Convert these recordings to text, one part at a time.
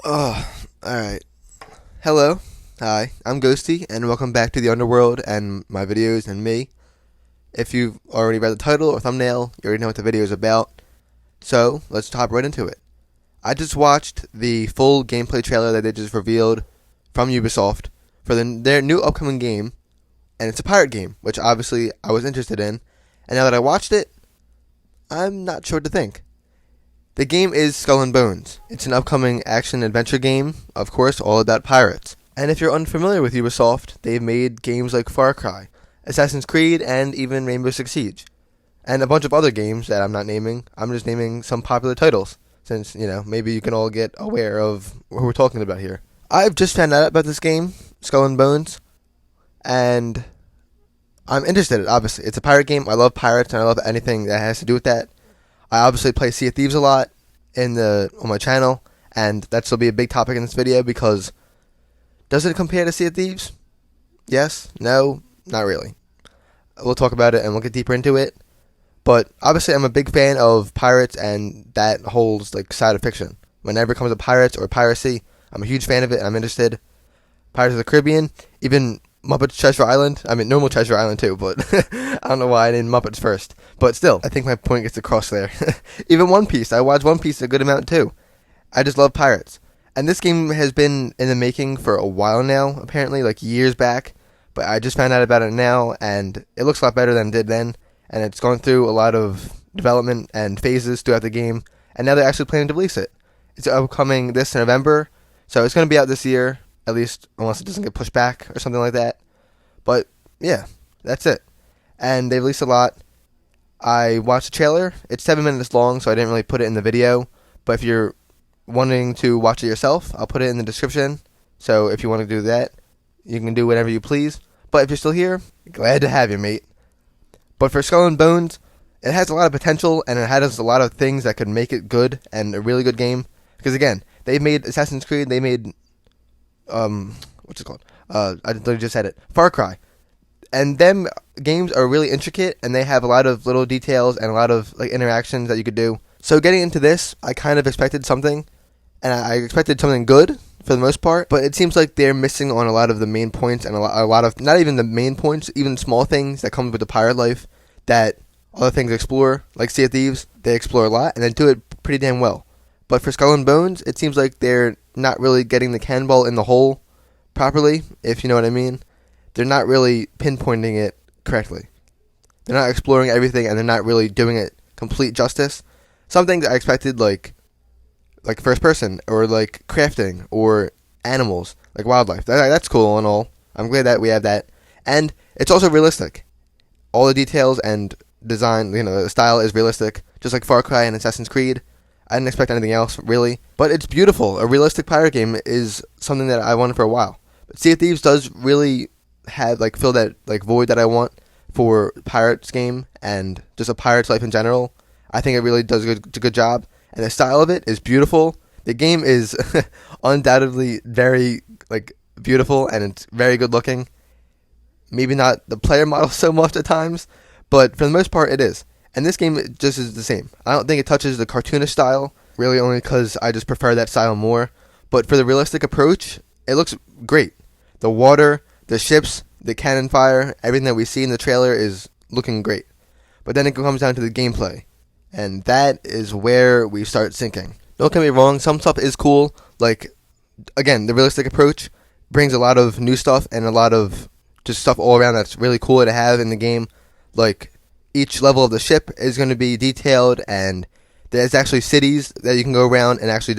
Oh, alright. Hello. Hi, I'm Ghosty, and welcome back to the Underworld and my videos and me. If you've already read the title or thumbnail, you already know what the video is about. So, let's hop right into it. I just watched the full gameplay trailer that they just revealed from Ubisoft for their new upcoming game, and it's a pirate game, which obviously I was interested in. And now that I watched it, I'm not sure what to think. The game is Skull and Bones. It's an upcoming action-adventure game, of course, all about pirates. And if you're unfamiliar with Ubisoft, they've made games like Far Cry, Assassin's Creed, and even Rainbow Six Siege. And a bunch of other games that I'm not naming. I'm just naming some popular titles, since, maybe you can all get aware of who we're talking about here. I've just found out about this game, Skull and Bones, and I'm interested, obviously. It's a pirate game. I love pirates, and I love anything that has to do with that. I obviously play Sea of Thieves a lot on my channel, and that will be a big topic in this video because does it compare to Sea of Thieves? Yes? No? Not really. We'll talk about it and we'll get deeper into it. But obviously I'm a big fan of pirates and that whole side of fiction. Whenever it comes to pirates or piracy, I'm a huge fan of it and I'm interested. Pirates of the Caribbean, even Muppets Treasure Island. I mean, normal Treasure Island too, but I don't know why I named Muppets first. But still, I think my point gets across there. Even One Piece. I watch One Piece a good amount too. I just love pirates. And this game has been in the making for a while now, apparently, years back. But I just found out about it now, and it looks a lot better than it did then. And it's gone through a lot of development and phases throughout the game. And now they're actually planning to release it. It's upcoming this November, so it's going to be out this year. At least, unless it doesn't get pushed back or something like that. But, yeah, that's it. And they released a lot. I watched the trailer. It's 7 minutes long, so I didn't really put it in the video. But if you're wanting to watch it yourself, I'll put it in the description. So if you want to do that, you can do whatever you please. But if you're still here, glad to have you, mate. But for Skull and Bones, it has a lot of potential, and it has a lot of things that could make it good and a really good game. Because, again, they've made Assassin's Creed, they made what's it called? I literally just said it. Far Cry. And them games are really intricate, and they have a lot of little details and a lot of interactions that you could do. So getting into this, I kind of expected something, and I expected something good for the most part, but it seems like they're missing on a lot of the main points and a lot of, not even the main points, even small things that come with the pirate life that other things explore, like Sea of Thieves. They explore a lot, and they do it pretty damn well. But for Skull and Bones, it seems like they're not really getting the cannonball in the hole properly, if you know what I mean. They're not really pinpointing it correctly. They're not exploring everything, and they're not really doing it complete justice. Some things I expected, like first person, or crafting, or animals, like wildlife. That's cool and all. I'm glad that we have that. And it's also realistic. All the details and design, the style is realistic, just like Far Cry and Assassin's Creed. I didn't expect anything else, really. But it's beautiful. A realistic pirate game is something that I wanted for a while. But Sea of Thieves does really have, fill that, void that I want for Pirates game and just a pirate's life in general. I think it really does a good job. And the style of it is beautiful. The game is undoubtedly very, beautiful, and it's very good looking. Maybe not the player model so much at times, but for the most part, it is. And this game just is the same. I don't think it touches the cartoonish style, really only because I just prefer that style more. But for the realistic approach, it looks great. The water, the ships, the cannon fire, everything that we see in the trailer is looking great. But then it comes down to the gameplay. And that is where we start sinking. Don't get me wrong, some stuff is cool. Again, the realistic approach brings a lot of new stuff and a lot of just stuff all around that's really cool to have in the game. Each level of the ship is going to be detailed, and there's actually cities that you can go around and actually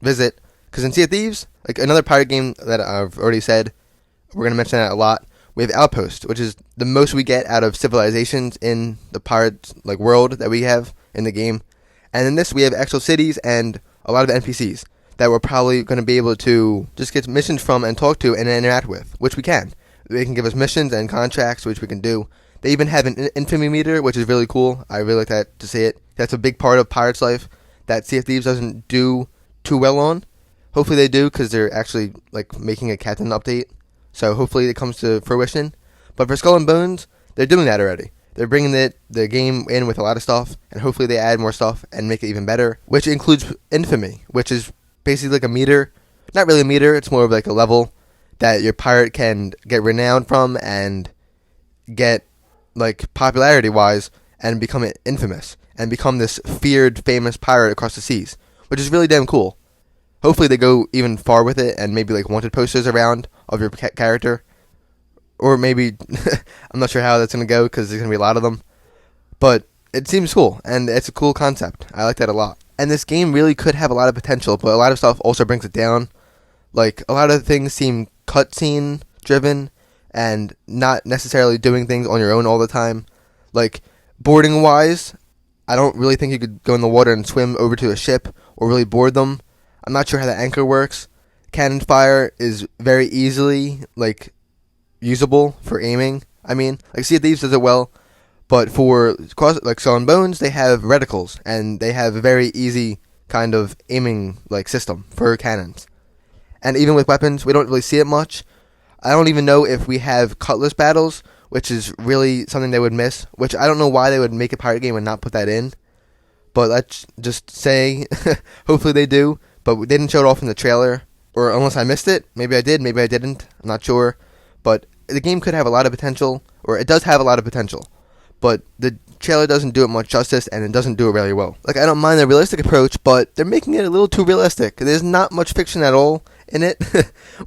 visit. Because in Sea of Thieves, another pirate game that I've already said, we're going to mention that a lot, we have Outpost, which is the most we get out of civilizations in the pirate world that we have in the game. And in this, we have actual cities and a lot of NPCs that we're probably going to be able to just get missions from and talk to and interact with, which we can. They can give us missions and contracts, which we can do. They even have an infamy meter, which is really cool. I really like that to see it. That's a big part of Pirate's life that Sea of Thieves doesn't do too well on. Hopefully they do, because they're actually making a captain update. So hopefully it comes to fruition. But for Skull and Bones, they're doing that already. They're bringing the game in with a lot of stuff, and hopefully they add more stuff and make it even better, which includes infamy, which is basically like a meter. Not really a meter, it's more of like a level that your pirate can get renowned from and get, like, popularity-wise, and become infamous, and become this feared, famous pirate across the seas, which is really damn cool. Hopefully they go even far with it, and maybe, like, wanted posters around of your character, or maybe, I'm not sure how that's going to go, because there's going to be a lot of them, but it seems cool, and it's a cool concept. I like that a lot. And this game really could have a lot of potential, but a lot of stuff also brings it down. Like, a lot of things seem cutscene driven and not necessarily doing things on your own all the time. Like, boarding wise, I don't really think you could go in the water and swim over to a ship or really board them. I'm not sure how the anchor works. Cannon fire is very easily, like, usable for aiming. I mean, like, Sea of Thieves does it well, but for, like, Skull and Bones, they have reticles, and they have a very easy kind of aiming, like, system for cannons. And even with weapons, we don't really see it much. I don't even know if we have cutlass battles, which is really something they would miss, which I don't know why they would make a pirate game and not put that in. But let's just say, hopefully they do, but they didn't show it off in the trailer, or unless I missed it. Maybe I did, maybe I didn't, I'm not sure. But the game could have a lot of potential, or it does have a lot of potential, but the trailer doesn't do it much justice, and it doesn't do it really well. Like, I don't mind the realistic approach, but they're making it a little too realistic. There's not much fiction at all in it,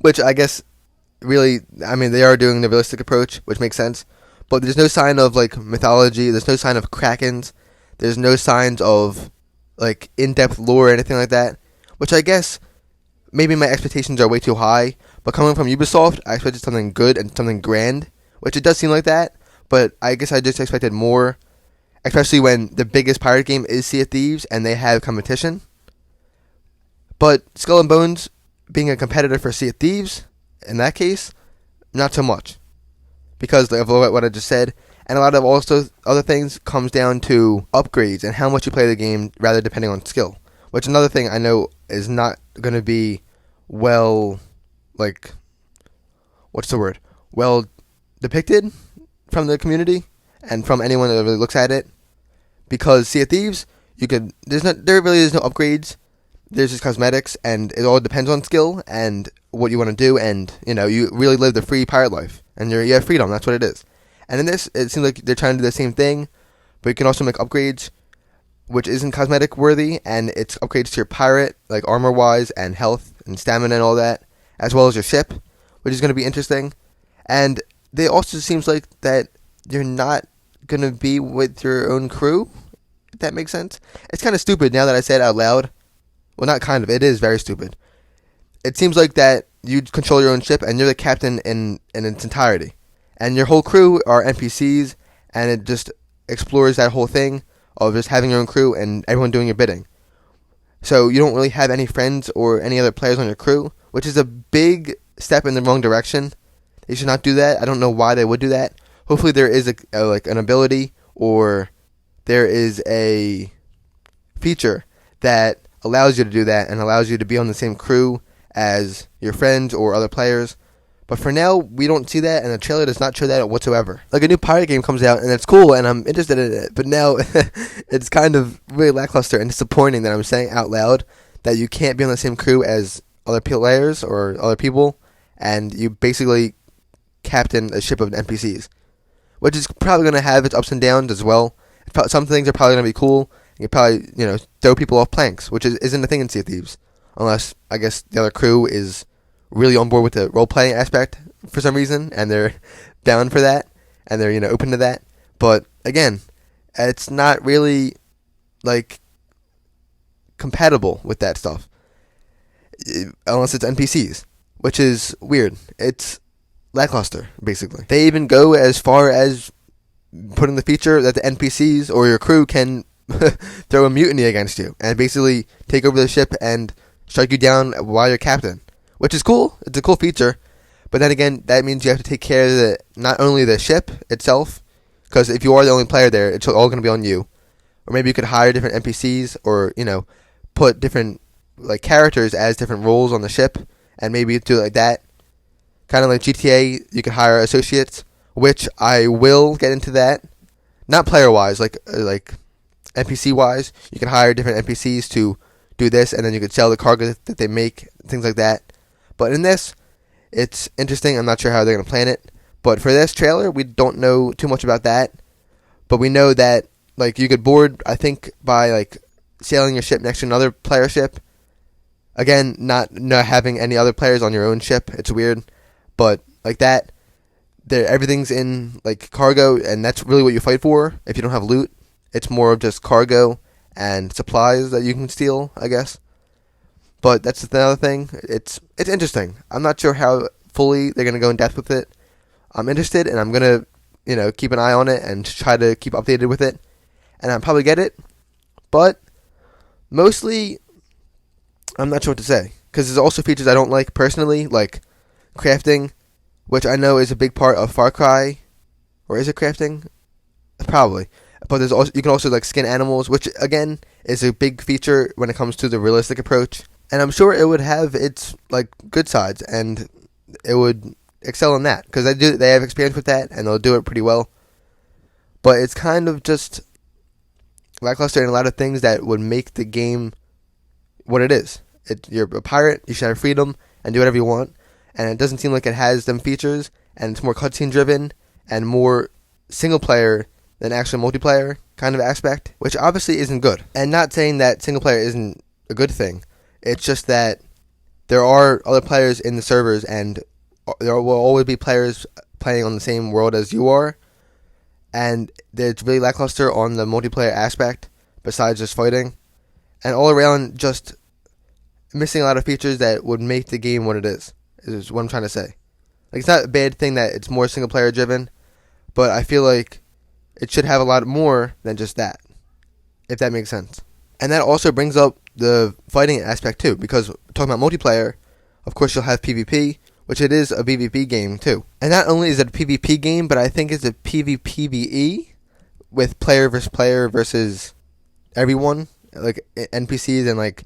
which I guess really, I mean, they are doing the realistic approach, which makes sense, but there's no sign of, like, mythology, there's no sign of krakens, there's no signs of, like, in-depth lore or anything like that, which I guess maybe my expectations are way too high, but coming from Ubisoft, I expected something good and something grand, which it does seem like that, but I guess I just expected more, especially when the biggest pirate game is Sea of Thieves, and they have competition. But Skull and Bones being a competitor for Sea of Thieves, in that case, not so much, because of what I just said, and a lot of also other things comes down to upgrades and how much you play the game, rather depending on skill, which another thing I know is not going to be well, like, what's the word, well depicted from the community and from anyone that really looks at it, because Sea of Thieves, there really is no upgrades. There's just cosmetics, and it all depends on skill and what you want to do, and, you know, you really live the free pirate life, and you have freedom, that's what it is. And in this, it seems like they're trying to do the same thing, but you can also make upgrades, which isn't cosmetic worthy, and it's upgrades to your pirate, like armor-wise, and health, and stamina, and all that, as well as your ship, which is going to be interesting. And they also seems like that you're not going to be with your own crew, if that makes sense. It's kind of stupid now that I say it out loud. Well, not kind of. It is very stupid. It seems like that you control your own ship, and you're the captain in its entirety. And your whole crew are NPCs, and it just explores that whole thing of just having your own crew and everyone doing your bidding. So you don't really have any friends or any other players on your crew, which is a big step in the wrong direction. They should not do that. I don't know why they would do that. Hopefully there is like an ability, or there is a feature that allows you to do that and allows you to be on the same crew as your friends or other players. But for now, we don't see that, and the trailer does not show that whatsoever. Like, a new pirate game comes out, and it's cool, and I'm interested in it, but now it's kind of really lackluster and disappointing that I'm saying out loud that you can't be on the same crew as other players or other people, and you basically captain a ship of NPCs, which is probably going to have its ups and downs as well. Some things are probably going to be cool. You can probably, throw people off planks, which isn't a thing in Sea of Thieves, unless, I guess, the other crew is really on board with the role-playing aspect for some reason, and they're down for that, and they're, open to that. But, again, it's not really, like, compatible with that stuff, unless it's NPCs, which is weird. It's lackluster, basically. They even go as far as putting the feature that the NPCs or your crew can throw a mutiny against you, and basically take over the ship and strike you down while you're captain. Which is cool. It's a cool feature. But then again, that means you have to take care of not only the ship itself, because if you are the only player there, it's all going to be on you. Or maybe you could hire different NPCs, or, put different, like, characters as different roles on the ship, and maybe do it like that. Kind of like GTA, you could hire associates, which I will get into that. Not player-wise, like NPC-wise. You can hire different NPCs to do this, and then you could sell the cargo that they make, things like that. But in this, it's interesting. I'm not sure how they're going to plan it. But for this trailer, we don't know too much about that. But we know that like you could board, I think, by like sailing your ship next to another player ship. Again, not having any other players on your own ship. It's weird. But like that, everything's in like cargo, and that's really what you fight for. If you don't have loot, it's more of just cargo and supplies that you can steal, I guess. But that's another thing. It's interesting. I'm not sure how fully they're gonna go in depth with it. I'm interested, and I'm gonna keep an eye on it and try to keep updated with it. And I'll probably get it, but mostly I'm not sure what to say, because there's also features I don't like personally, like crafting, which I know is a big part of Far Cry. Or is it crafting? Probably. But there's also, you can also like skin animals, which again is a big feature when it comes to the realistic approach. And I'm sure it would have its like good sides, and it would excel in that, because they have experience with that, and they'll do it pretty well. But it's kind of just lackluster in a lot of things that would make the game what it is. You're a pirate, you should have freedom and do whatever you want, and it doesn't seem like it has them features, and it's more cutscene driven and more single player than actual multiplayer kind of aspect, which obviously isn't good. And not saying that single player isn't a good thing, it's just that there are other players in the servers, and there will always be players playing on the same world as you are, and it's really lackluster on the multiplayer aspect besides just fighting, and all around just missing a lot of features that would make the game what it is what I'm trying to say. Like, it's not a bad thing that it's more single player driven, but I feel like it should have a lot more than just that, if that makes sense. And that also brings up the fighting aspect too, because talking about multiplayer, of course you'll have PvP, which it is a PvP game too. And not only is it a PvP game, but I think it's a PvPvE with player versus everyone, like NPCs and like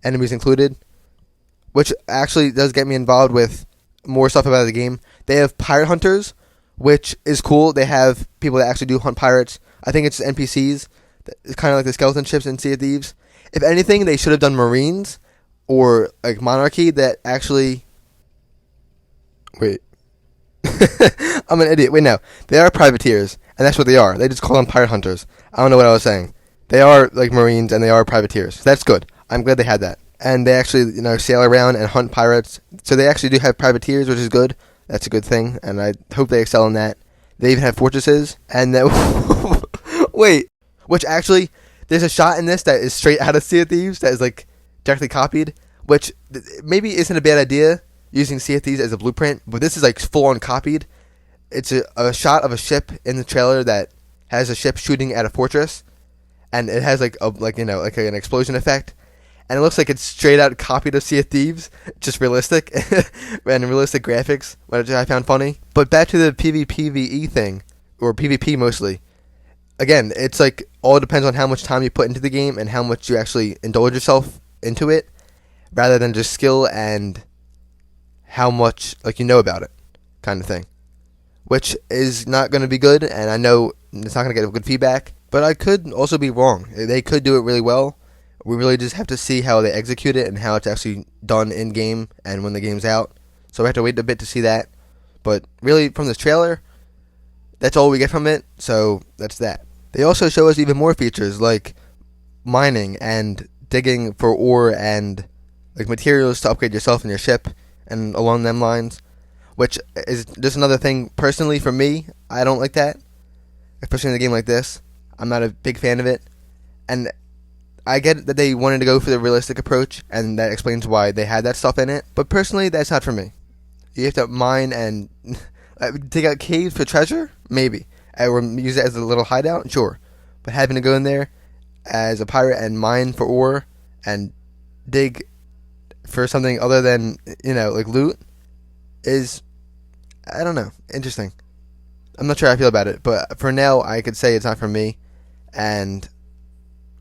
enemies included, which actually does get me involved with more stuff about the game. They have pirate hunters, which is cool. They have people that actually do hunt pirates. I think it's NPCs. It's kind of like the skeleton ships in Sea of Thieves. If anything, they should have done Marines or like Monarchy that actually... Wait. I'm an idiot. Wait, no. They are privateers, and that's what they are. They just call them pirate hunters. I don't know what I was saying. They are like Marines, and they are privateers. That's good. I'm glad they had that. And they actually, sail around and hunt pirates. So they actually do have privateers, which is good. That's a good thing, and I hope they excel in that. They even have fortresses, and then... Wait. Which actually, there's a shot in this that is straight out of Sea of Thieves that is like directly copied, which maybe isn't a bad idea, using Sea of Thieves as a blueprint, but this is like full on copied. It's a shot of a ship in the trailer that has a ship shooting at a fortress, and it has like an explosion effect, and it looks like it's straight out copied of Sea of Thieves, just realistic and realistic graphics, which I found funny. But back to the PvPvE thing, or PvP mostly. Again, it's like all depends on how much time you put into the game and how much you actually indulge yourself into it, rather than just skill and how much about it kind of thing, which is not going to be good, and I know it's not going to get good feedback, but I could also be wrong. They could do it really well. We really just have to see how they execute it and how it's actually done in game and when the game's out, so we have to wait a bit to see that. But really, from this trailer, that's all we get from it, so that's that. They also show us even more features like mining and digging for ore and like materials to upgrade yourself and your ship and along them lines, which is just another thing personally for me. I don't like that, especially in a game like this. I'm not a big fan of it, and I get that they wanted to go for the realistic approach, and that explains why they had that stuff in it, but personally that's not for me. You have to mine and dig out caves for treasure? Maybe. Or use it as a little hideout? Sure. But having to go in there as a pirate and mine for ore and dig for something other than, like loot is, I don't know, interesting. I'm not sure how I feel about it, but for now I could say it's not for me, and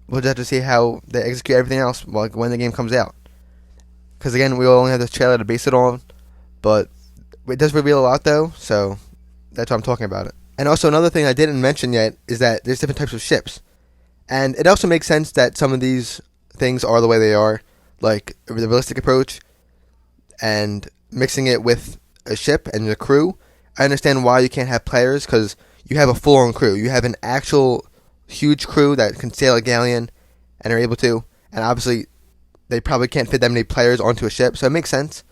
we'll just have to see how they execute everything else when the game comes out. Because again, we only have this trailer to base it on, but it does reveal a lot though, so that's why I'm talking about it. And also another thing I didn't mention yet is that there's different types of ships. And it also makes sense that some of these things are the way they are, like the realistic approach and mixing it with a ship and a crew, I understand why you can't have players, because you have a full-on crew. You have an actual huge crew that can sail a galleon and are able to, and obviously they probably can't fit that many players onto a ship, so it makes sense.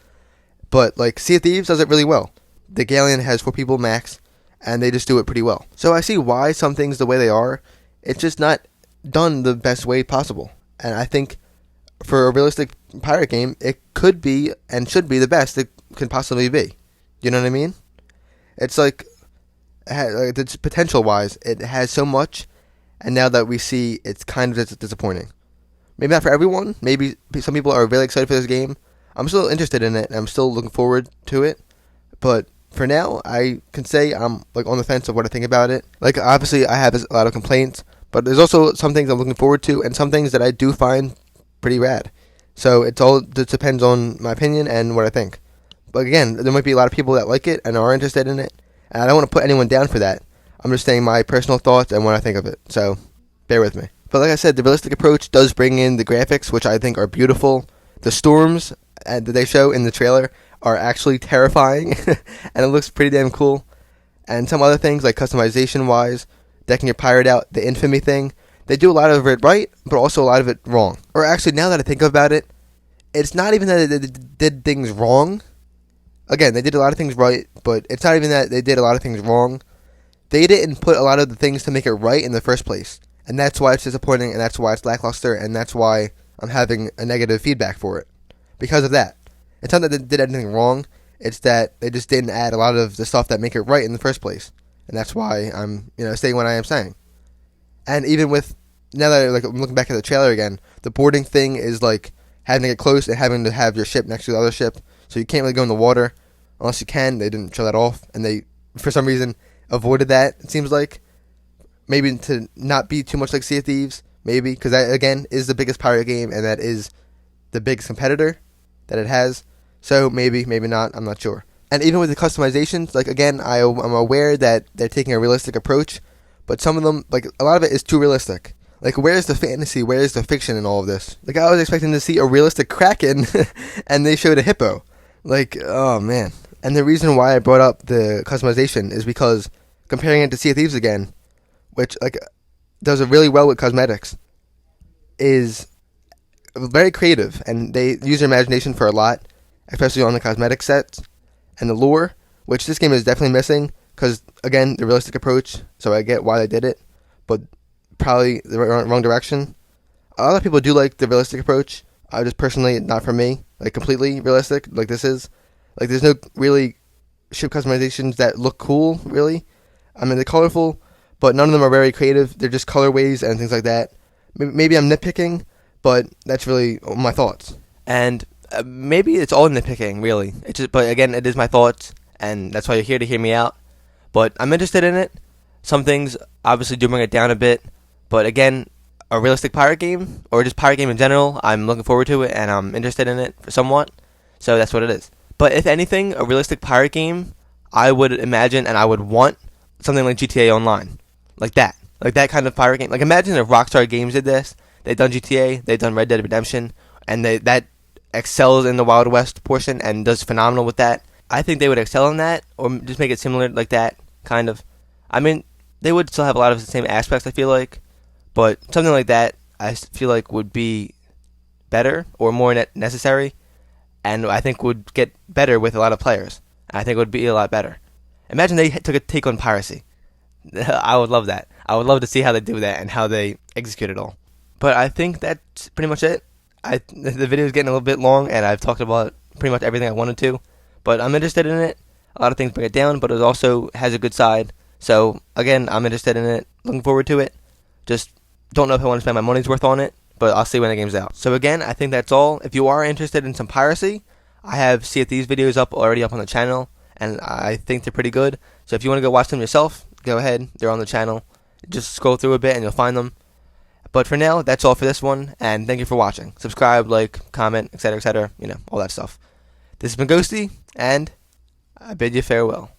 But like Sea of Thieves does it really well. The galleon has 4 people max, and they just do it pretty well. So I see why some things the way they are. It's just not done the best way possible. And I think for a realistic pirate game, it could be and should be the best it can possibly be. You know what I mean? It's like, it's potential-wise, it has so much, and now that we see, it's kind of disappointing. Maybe not for everyone. Maybe some people are really excited for this game. I'm still interested in it, and I'm still looking forward to it. But for now, I can say I'm like on the fence of what I think about it. Like, obviously, I have a lot of complaints, but there's also some things I'm looking forward to, and some things that I do find pretty rad. So it depends on my opinion and what I think. But again, there might be a lot of people that like it and are interested in it, and I don't want to put anyone down for that. I'm just saying my personal thoughts and what I think of it. So bear with me. But like I said, the realistic approach does bring in the graphics, which I think are beautiful. The storms that they show in the trailer are actually terrifying, and it looks pretty damn cool. And some other things, like customization-wise, decking your pirate out, the infamy thing, they do a lot of it right, but also a lot of it wrong. Or actually, now that I think about it, it's not even that they did things wrong. Again, they did a lot of things right, but it's not even that they did a lot of things wrong. They didn't put a lot of the things to make it right in the first place. And that's why it's disappointing, and that's why it's lackluster, and that's why I'm having a negative feedback for it. Because of that. It's not that they did anything wrong, it's that they just didn't add a lot of the stuff that make it right in the first place. And that's why I'm, saying what I am saying. And even with, now that I'm looking back at the trailer again, the boarding thing is like having to get close and having to have your ship next to the other ship. So you can't really go in the water unless you can. They didn't show that off, and they, for some reason, avoided that, it seems like. Maybe to not be too much like Sea of Thieves, maybe, because that, again, is the biggest pirate game, and that is the biggest competitor that it has. So maybe, maybe not, I'm not sure. And even with the customizations, like, again, I'm aware that they're taking a realistic approach, but some of them, like, a lot of it is too realistic. Like, where's the fantasy, where's the fiction in all of this? Like, I was expecting to see a realistic kraken, and they showed a hippo. Like, oh, man. And the reason why I brought up the customization is because, comparing it to Sea of Thieves again, which, like, does it really well with cosmetics, is very creative, and they use their imagination for a lot, especially on the cosmetic sets, and the lore, which this game is definitely missing, because, again, the realistic approach, so I get why they did it, but probably the wrong direction. A lot of people do like the realistic approach. I just personally, not for me, like completely realistic, like this is. Like, there's no really ship customizations that look cool, really. I mean, they're colorful, but none of them are very creative. They're just colorways and things like that. Maybe I'm nitpicking, but that's really my thoughts. And maybe it's all nitpicking, really. It's just, but again, it is my thoughts, and that's why you're here to hear me out. But I'm interested in it. Some things obviously do bring it down a bit, but again, a realistic pirate game, or just pirate game in general, I'm looking forward to it, and I'm interested in it somewhat. So that's what it is. But if anything, a realistic pirate game, I would imagine and I would want something like GTA Online. Like that kind of pirate game. Like, imagine if Rockstar Games did this. They've done GTA, they've done Red Dead Redemption, and that excels in the Wild West portion and does phenomenal with that. I think they would excel in that, or just make it similar like that, kind of. I mean, they would still have a lot of the same aspects, I feel like, but something like that, I feel like would be better or more necessary, and I think would get better with a lot of players. I think it would be a lot better. Imagine they took a take on piracy. I would love that. I would love to see how they do that and how they execute it all. But I think that's pretty much it. The video is getting a little bit long, and I've talked about pretty much everything I wanted to. But I'm interested in it. A lot of things bring it down, but it also has a good side. So, again, I'm interested in it. Looking forward to it. Just don't know if I want to spend my money's worth on it, but I'll see when the game's out. So, again, I think that's all. If you are interested in some piracy, I have Sea of Thieves videos already up on the channel, and I think they're pretty good. So if you want to go watch them yourself, go ahead. They're on the channel. Just scroll through a bit and you'll find them. But for now, that's all for this one, and thank you for watching. Subscribe, like, comment, etc., etc., all that stuff. This has been Ghosty, and I bid you farewell.